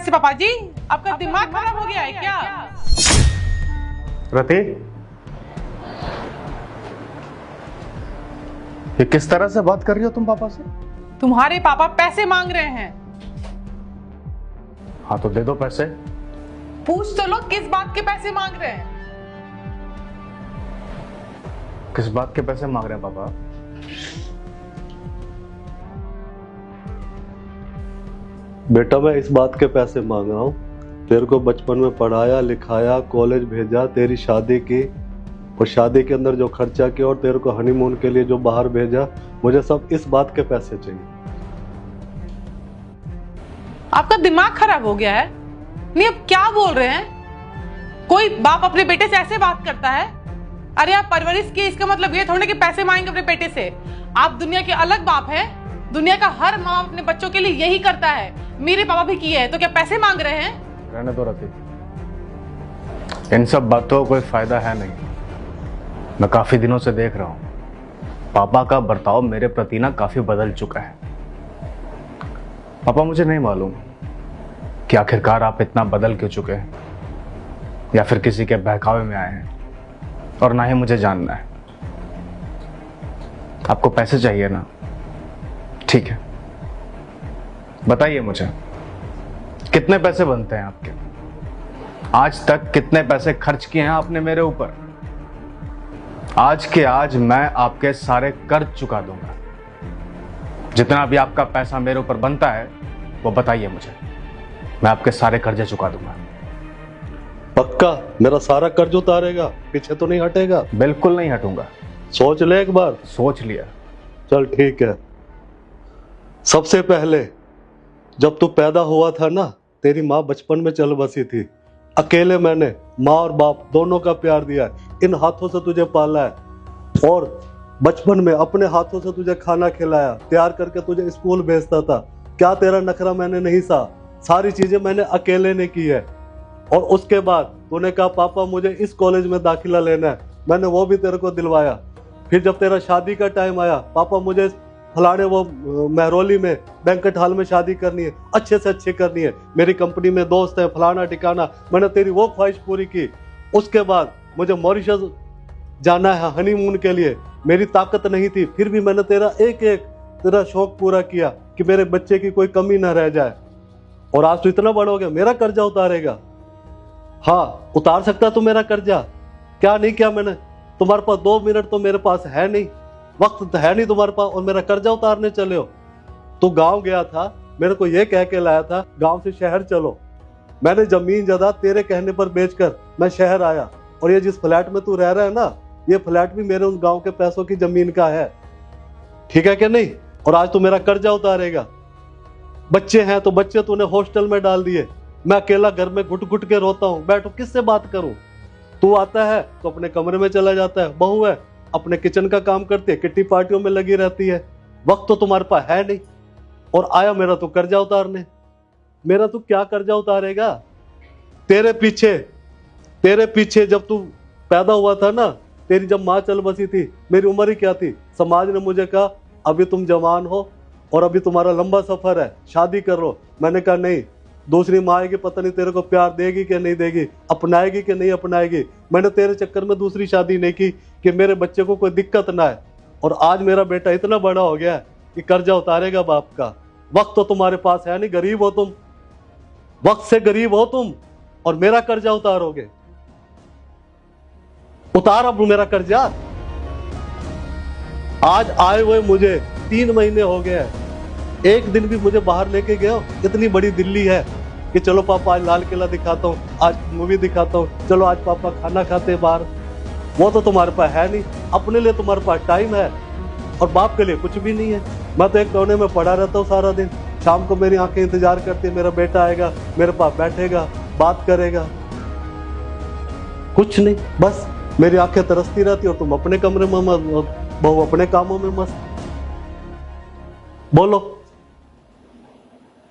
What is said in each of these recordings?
पैसे पापा जी? आपका दिमाग खराब हो गया है क्या? रति, ये किस तरह से बात कर रही हो तुम पापा से? तुम्हारे पापा पैसे मांग रहे हैं। हाँ तो दे दो पैसे। पूछ तो लो किस बात के पैसे मांग रहे हैं। किस बात के पैसे मांग रहे हैं पापा? बेटा मैं इस बात के पैसे मांग रहा हूँ, तेरे को बचपन में पढ़ाया लिखाया, कॉलेज भेजा, तेरी शादी की और शादी के अंदर जो खर्चा किया और तेरे को हनीमून के लिए जो बाहर भेजा, मुझे सब इस बात के पैसे चाहिए। आपका दिमाग खराब हो गया है? नहीं, अब क्या बोल रहे हैं? कोई बाप अपने बेटे से ऐसे बात करता है? अरे आप परवरिश की, इसका मतलब ये थोड़ा कि पैसे मांगेंगे अपने बेटे से। आप दुनिया के अलग बाप हैं। दुनिया का हर माँ अपने बच्चों के लिए यही करता है। मेरे पापा भी किए हैं, तो क्या पैसे मांग रहे हैं? रहने दो रति, इन सब बातों का कोई फायदा है नहीं। मैं काफी दिनों से देख रहा हूं पापा का बर्ताव मेरे प्रति ना काफी बदल चुका है। पापा मुझे नहीं मालूम कि आखिरकार आप इतना बदल क्यों चुके हैं, या फिर किसी के बहकावे में आए हैं, और ना ही मुझे जानना है। आपको पैसे चाहिए ना, ठीक है, बताइए मुझे कितने पैसे बनते हैं आपके? आज तक कितने पैसे खर्च किए हैं आपने मेरे ऊपर? आज के आज मैं आपके सारे कर्ज चुका दूंगा। जितना भी आपका पैसा मेरे ऊपर बनता है वो बताइए मुझे, मैं आपके सारे कर्जे चुका दूंगा। पक्का मेरा सारा कर्ज उतारेगा? पीछे तो नहीं हटेगा? बिल्कुल नहीं हटूंगा। सोच ले एक बार। सोच लिया। चल ठीक है। सबसे पहले जब तू पैदा हुआ था ना, तेरी माँ बचपन में चल बसी थी। अकेले मैंने माँ और बाप दोनों का प्यार दिया है, इन हाथों से तुझे पाला है और बचपन में अपने हाथों से तुझे खाना खिलाया, तैयार करके तुझे स्कूल भेजता था। क्या तेरा नखरा मैंने नहीं सहा? सारी चीजें मैंने अकेले ने की है। और उसके बाद तूने कहा पापा मुझे इस कॉलेज में दाखिला लेना है, मैंने वो भी तेरे को दिलवाया। फिर जब तेरा शादी का टाइम आया, पापा मुझे फलाने वो महरौली में बैंकेट हॉल में शादी करनी है, अच्छे से अच्छी करनी है, मेरी कंपनी में दोस्त है, फलाना ठिकाना, मैंने तेरी वो ख्वाहिश पूरी की। उसके बाद मुझे मॉरिशस जाना है हनीमून के लिए, मेरी ताकत नहीं थी, फिर भी मैंने तेरा शौक पूरा किया कि मेरे बच्चे की कोई कमी ना रह जाए। और आज तो इतना बड़ा हो गया, मेरा कर्जा उतारेगा? हाँ उतार सकता तू मेरा कर्जा। क्या नहीं किया मैंने? तुम्हारे पास 2 मिनट तो मेरे पास है नहीं, वक्त तो है नहीं तुम्हारे पास, और मेरा कर्जा उतारने चले हो। तू गांव गया था, मेरे को ये कह के लाया था गांव से शहर चलो। मैंने जमीन जदा तेरे कहने पर बेचकर मैं शहर आया, और ये जिस फ्लैट में तू रह रहा है ना, ये फ्लैट भी मेरे उस गांव के पैसों की जमीन का है, ठीक है कि नहीं? और आज तू मेरा कर्जा उतारेगा। बच्चे हैं तो बच्चे तूने हॉस्टल में डाल दिए, मैं अकेला घर में घुट घुट के रोता हूँ, बैठो किससे बात करूं? तू आता है तो अपने कमरे में चला जाता है, बहू है अपने किचन का काम करती है, किट्टी पार्टियों में लगी रहती है, वक्त तो तुम्हारे पास है नहीं। और आया मेरा तो कर्जा उतारने। मेरा तू क्या कर्जा उतारेगा? तेरे पीछे जब तू पैदा हुआ था ना, तेरी जब माँ चल बसी थी, मेरी उम्र ही क्या थी? समाज ने मुझे कहा अभी तुम जवान हो और अभी तुम्हारा लंबा सफर है, शादी कर लो। मैंने कहा नहीं, दूसरी माँ आएगी, पता नहीं तेरे को प्यार देगी कि नहीं देगी, अपनाएगी कि नहीं अपनाएगी। मैंने तेरे चक्कर में दूसरी शादी नहीं की कि मेरे बच्चे को कोई दिक्कत ना है। और आज मेरा बेटा इतना बड़ा हो गया है कि कर्जा उतारेगा बाप का। वक्त तो तुम्हारे पास है नहीं, गरीब हो तुम, वक्त से गरीब हो तुम, और मेरा कर्जा उतारोगे? उतार अब मेरा कर्जा। आज आए हुए मुझे 3 महीने हो गए हैं, एक दिन भी मुझे बाहर लेके गए? इतनी बड़ी दिल्ली है कि चलो पापा आज लाल किला दिखाता हूँ, आज मूवी दिखाता हूँ, चलो आज पापा खाना खाते बाहर। वो तो तुम्हारे पास है नहीं। अपने लिए तुम्हारे पास टाइम है और बाप के लिए कुछ भी नहीं है। मैं तो एक कोने में पड़ा रहता हूँ सारा दिन, शाम को मेरी आंखें इंतजार करती है, मेरा बेटा आएगा, मेरे पास बैठेगा, बात करेगा, कुछ नहीं, बस मेरी आंखें तरसती रहती और तुम अपने कमरे में मस्त, बहू अपने कामों में मस्त। बोलो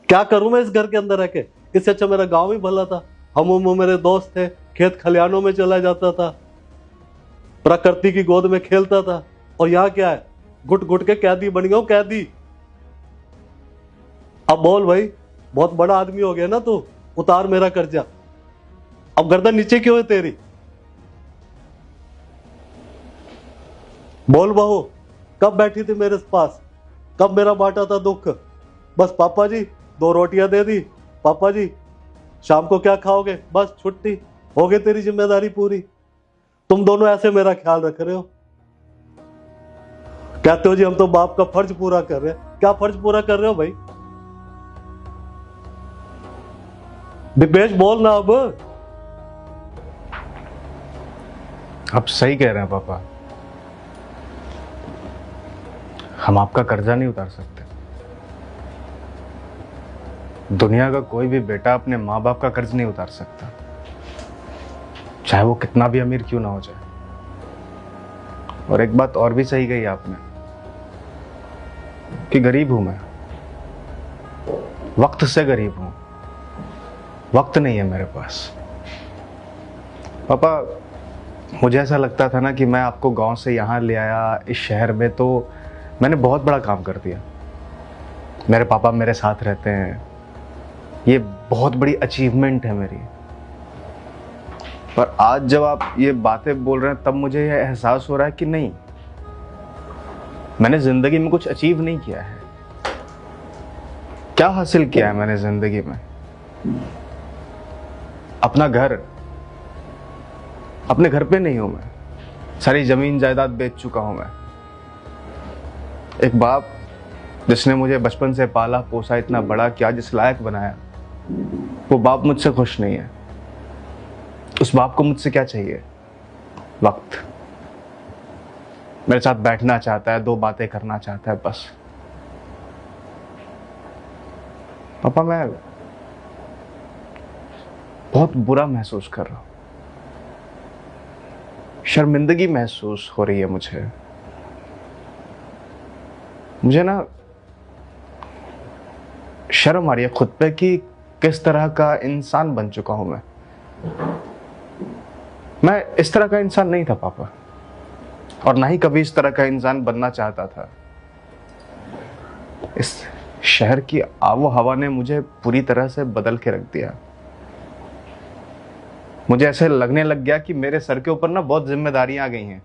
क्या करूं मैं इस घर के अंदर रह के? इससे अच्छा मेरा गांव ही भला था। हम मेरे दोस्त थे, खेत खलियानों में चला जाता था, प्रकृति की गोद में खेलता था। और यहाँ क्या है? घुट घुट के कैदी बन गया हूं, कैदी। अब बोल भाई, बहुत बड़ा आदमी हो गया ना तू, उतार मेरा कर्जा। अब गर्दन नीचे क्यों है तेरी? बोल बहू, कब बैठी थी मेरे पास? कब मेरा बांटा था दुख? बस पापा जी 2 रोटियां दे दी, पापा जी शाम को क्या खाओगे, बस छुट्टी, हो गई तेरी जिम्मेदारी पूरी। तुम दोनों ऐसे मेरा ख्याल रख रहे हो, कहते हो जी हम तो बाप का फर्ज पूरा कर रहे हैं। क्या फर्ज पूरा कर रहे हो भाई? दिपेश बोल ना आप सही कह रहे हैं पापा, हम आपका कर्जा नहीं उतार सकते। दुनिया का कोई भी बेटा अपने माँ बाप का कर्ज नहीं उतार सकता, चाहे वो कितना भी अमीर क्यों ना हो जाए। और एक बात और भी सही कही आपने कि गरीब हूं मैं, वक्त से गरीब हूं, वक्त नहीं है मेरे पास। पापा, मुझे ऐसा लगता था ना कि मैं आपको गांव से यहां ले आया इस शहर में, तो मैंने बहुत बड़ा काम कर दिया। मेरे पापा मेरे साथ रहते हैं, ये बहुत बड़ी अचीवमेंट है मेरी। पर आज जब आप ये बातें बोल रहे हैं तब मुझे ये एहसास हो रहा है कि नहीं, मैंने जिंदगी में कुछ अचीव नहीं किया है। क्या हासिल किया है मैंने जिंदगी में? अपना घर, अपने घर पे नहीं हूं मैं, सारी जमीन जायदाद बेच चुका हूं मैं। एक बाप जिसने मुझे बचपन से पाला पोसा, इतना बड़ा किया, जिस लायक बनाया, वो बाप मुझसे खुश नहीं है। उस बाप को मुझसे क्या चाहिए? वक्त। मेरे साथ बैठना चाहता है, 2 बातें करना चाहता है, बस। पापा, मैं बहुत बुरा महसूस कर रहा हूं, शर्मिंदगी महसूस हो रही है मुझे ना शर्म आ रही है खुद पे कि किस तरह का इंसान बन चुका हूं मैं इस तरह का इंसान नहीं था पापा, और ना ही कभी इस तरह का इंसान बनना चाहता था। इस शहर की आबो हवा ने मुझे पूरी तरह से बदल के रख दिया। मुझे ऐसे लगने लग गया कि मेरे सर के ऊपर ना बहुत जिम्मेदारियां आ गई हैं।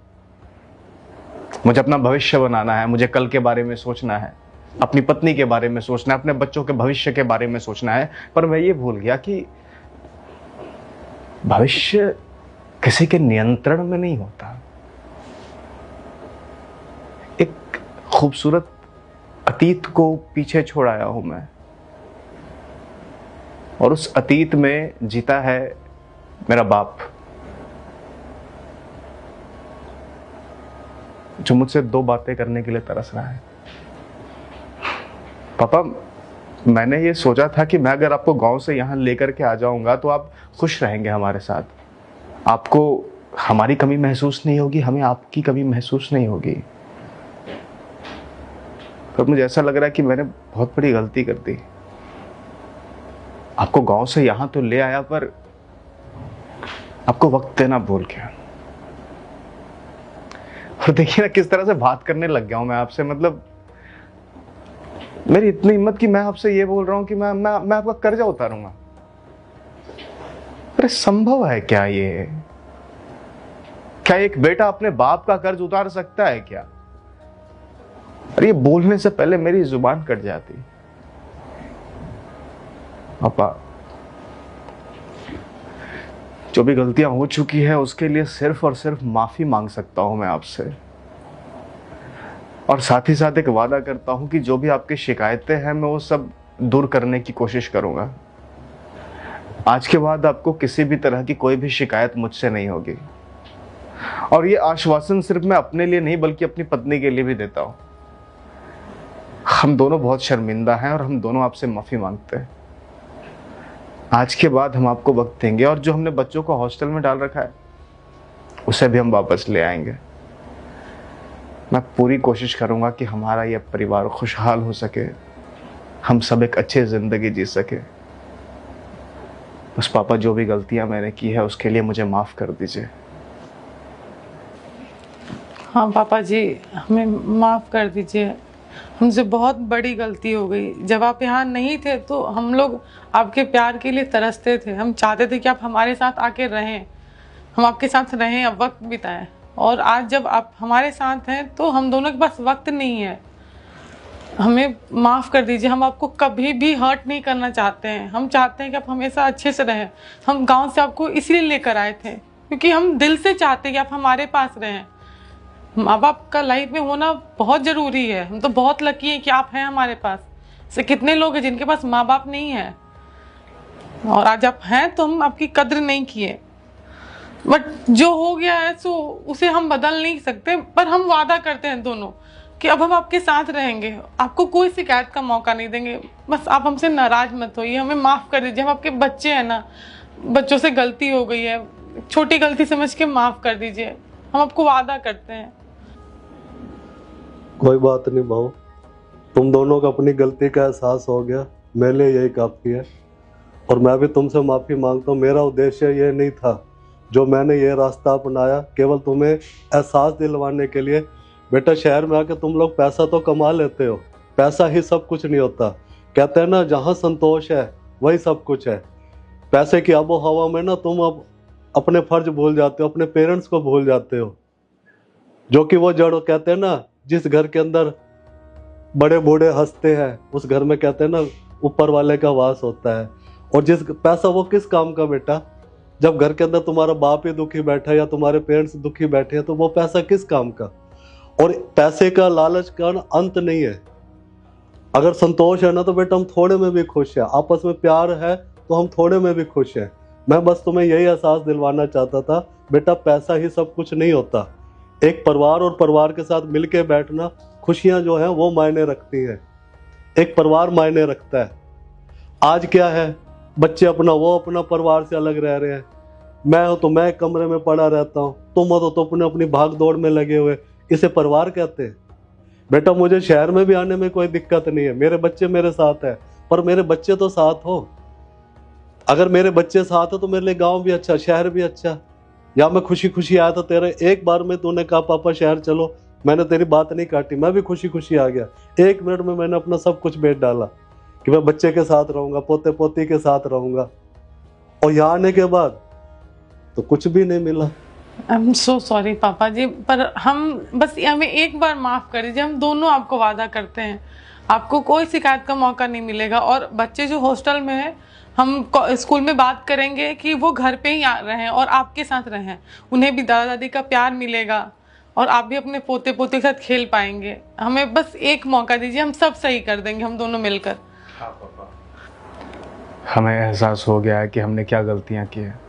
मुझे अपना भविष्य बनाना है, मुझे कल के बारे में सोचना है, अपनी पत्नी के बारे में सोचना है, अपने बच्चों के भविष्य के बारे में सोचना है। पर मैं ये भूल गया कि भविष्य किसी के नियंत्रण में नहीं होता। एक खूबसूरत अतीत को पीछे छोड़ आया हूं मैं, और उस अतीत में जीता है मेरा बाप, जो मुझसे 2 बातें करने के लिए तरस रहा है। पापा, मैंने ये सोचा था कि मैं अगर आपको गांव से यहां लेकर के आ जाऊंगा तो आप खुश रहेंगे हमारे साथ, आपको हमारी कमी महसूस नहीं होगी, हमें आपकी कमी महसूस नहीं होगी। पर मुझे ऐसा लग रहा है कि मैंने बहुत बड़ी गलती कर दी। आपको गांव से यहां तो ले आया, पर आपको वक्त देना भूल गया। और देखिए ना किस तरह से बात करने लग गया हूं मैं आपसे। मतलब मेरी इतनी हिम्मत कि मैं आपसे ये बोल रहा हूं कि मैं आपका कर्जा उतारूंगा। अरे संभव है क्या ये? क्या एक बेटा अपने बाप का कर्ज उतार सकता है क्या? अरे ये बोलने से पहले मेरी जुबान कट जाती। पापा, जो भी गलतियां हो चुकी है उसके लिए सिर्फ और सिर्फ माफी मांग सकता हूं मैं आपसे, और साथ ही साथ एक वादा करता हूं कि जो भी आपकी शिकायतें हैं मैं वो सब दूर करने की कोशिश करूंगा। आज के बाद आपको किसी भी तरह की कोई भी शिकायत मुझसे नहीं होगी। और ये आश्वासन सिर्फ मैं अपने लिए नहीं बल्कि अपनी पत्नी के लिए भी देता हूं। हम दोनों बहुत शर्मिंदा हैं और हम दोनों आपसे माफी मांगते हैं। आज के बाद हम आपको वक्त देंगे, और जो हमने बच्चों को हॉस्टल में डाल रखा है उसे भी हम वापस ले आएंगे। मैं पूरी कोशिश करूंगा कि हमारा यह परिवार खुशहाल हो सके, हम सब एक अच्छी जिंदगी जी सके। बस पापा, जो भी गलतियां मैंने की है उसके लिए मुझे माफ कर दीजिए। हाँ पापा जी, हमें माफ कर दीजिए। हमसे बहुत बड़ी गलती हो गई। जब आप यहाँ नहीं थे तो हम लोग आपके प्यार के लिए तरसते थे। हम चाहते थे कि आप हमारे साथ आके रहें, हम आपके साथ रहें, अब वक्त बिताएं। और आज जब आप हमारे साथ हैं तो हम दोनों के पास वक्त नहीं है। हमें माफ़ कर दीजिए, हम आपको कभी भी हर्ट नहीं करना चाहते हैं। हम चाहते हैं कि आप हमेशा अच्छे से रहें। हम गांव से आपको इसलिए लेकर आए थे क्योंकि हम दिल से चाहते हैं कि आप हमारे पास रहें। माँ बाप का लाइफ में होना बहुत ज़रूरी है। हम तो बहुत लकी हैं कि आप हैं हमारे पास। से कितने लोग हैं जिनके पास माँ बाप नहीं है, और आज आप हैं तो हम आपकी कद्र नहीं किए। बट जो हो गया है सो उसे हम बदल नहीं सकते, पर हम वादा करते हैं दोनों कि अब हम आपके साथ रहेंगे, आपको कोई शिकायत का मौका नहीं देंगे। बस आप हमसे नाराज़ मत होइए, हमें माफ़ कर दीजिए। हम आपके बच्चे हैं ना, बच्चों से गलती हो गई है, छोटी गलती समझ के माफ़ कर दीजिए। हम आपको वादा करते हैं। कोई बात नहीं बहू, तुम दोनों को अपनी गलती का एहसास हो गया, मेरे लिए यही काफ़ी है। और मैं भी तुमसे माफ़ी मांगता हूँ। मेरा उद्देश्य ये नहीं था जो मैंने ये रास्ता अपनाया, केवल तुम्हें एहसास दिलवाने के लिए। बेटा, शहर में आके तुम लोग पैसा तो कमा लेते हो, पैसा ही सब कुछ नहीं होता। कहते हैं ना, जहाँ संतोष है वही सब कुछ है। पैसे की आबो हवा में ना तुम अब अपने फर्ज भूल जाते हो, अपने पेरेंट्स को भूल जाते हो, जो कि वो जड़ कहते हैं ना, जिस घर के अंदर बड़े बूढ़े हंसते हैं उस घर में कहते हैं ना ऊपर वाले का वास होता है। और जिस पैसा वो किस काम का बेटा, जब घर के अंदर तुम्हारा बाप ही दुखी बैठा है या तुम्हारे पेरेंट्स दुखी बैठे हैं तो वो पैसा किस काम का। और पैसे का लालच का अंत नहीं है। अगर संतोष है ना तो बेटा हम थोड़े में भी खुश हैं, आपस में प्यार है तो हम थोड़े में भी खुश हैं। मैं बस तुम्हें यही एहसास दिलवाना चाहता था बेटा, पैसा ही सब कुछ नहीं होता। एक परिवार और परिवार के साथ मिलके बैठना, खुशियां जो हैं वो मायने रखती हैं। एक परिवार मायने रखता है। आज क्या है, बच्चे वो अपना परिवार से अलग रह रहे हैं। मैं हो तो मैं एक कमरे में पड़ा रहता हूँ, तुम हो तो अपने अपनी भाग दौड़ में लगे हुए। इसे परिवार कहते हैं। बेटा, मुझे शहर में भी आने में कोई दिक्कत नहीं है, मेरे बच्चे मेरे साथ है, पर मेरे बच्चे तो साथ हो। अगर मेरे बच्चे साथ हो तो मेरे लिए गांव भी अच्छा, शहर भी अच्छा। या मैं खुशी खुशी आया था तेरे, एक बार में तूने कहा पापा शहर चलो, मैंने तेरी बात नहीं काटी, मैं भी खुशी खुशी आ गया। 1 मिनट में मैंने अपना सब कुछ बेच डाला कि मैं बच्चे के साथ रहूंगा, पोते पोती के साथ रहूंगा। और यहाँ आने के बाद तो कुछ भी नहीं मिला। आई एम सो सॉरी पापा जी, पर हम बस हमें एक बार माफ़ कर दीजिए। हम दोनों आपको वादा करते हैं आपको कोई शिकायत का मौका नहीं मिलेगा। और बच्चे जो हॉस्टल में हैं, हम स्कूल में बात करेंगे कि वो घर पे ही रहें और आपके साथ रहें। उन्हें भी दादा दादी का प्यार मिलेगा और आप भी अपने पोते पोते के साथ खेल पाएंगे। हमें बस एक मौका दीजिए, हम सब सही कर देंगे, हम दोनों मिलकर। हाँ पापा, हमें एहसास हो गया है कि हमने क्या गलतियाँ की हैं।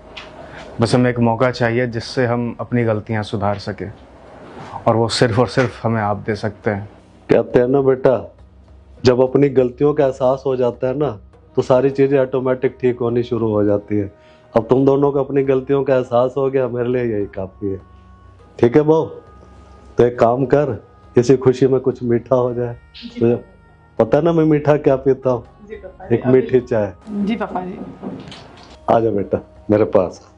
बस हमें एक मौका चाहिए जिससे हम अपनी गलतियाँ सुधार सके, और वो सिर्फ और सिर्फ हमें आप दे सकते हैं। कहते हैं ना बेटा, जब अपनी गलतियों का एहसास हो जाता है ना तो सारी चीज़ें ऑटोमेटिक ठीक होनी शुरू हो जाती है। अब तुम दोनों को अपनी गलतियों का एहसास हो गया, मेरे लिए यही काफ़ी है। ठीक है बहू, तो एक काम कर, इसी खुशी में कुछ मीठा हो जाए। तो पता ना मैं मीठा क्या पीता हूँ, एक मीठी चाय। जी पापा जी। आ जा बेटा मेरे पास।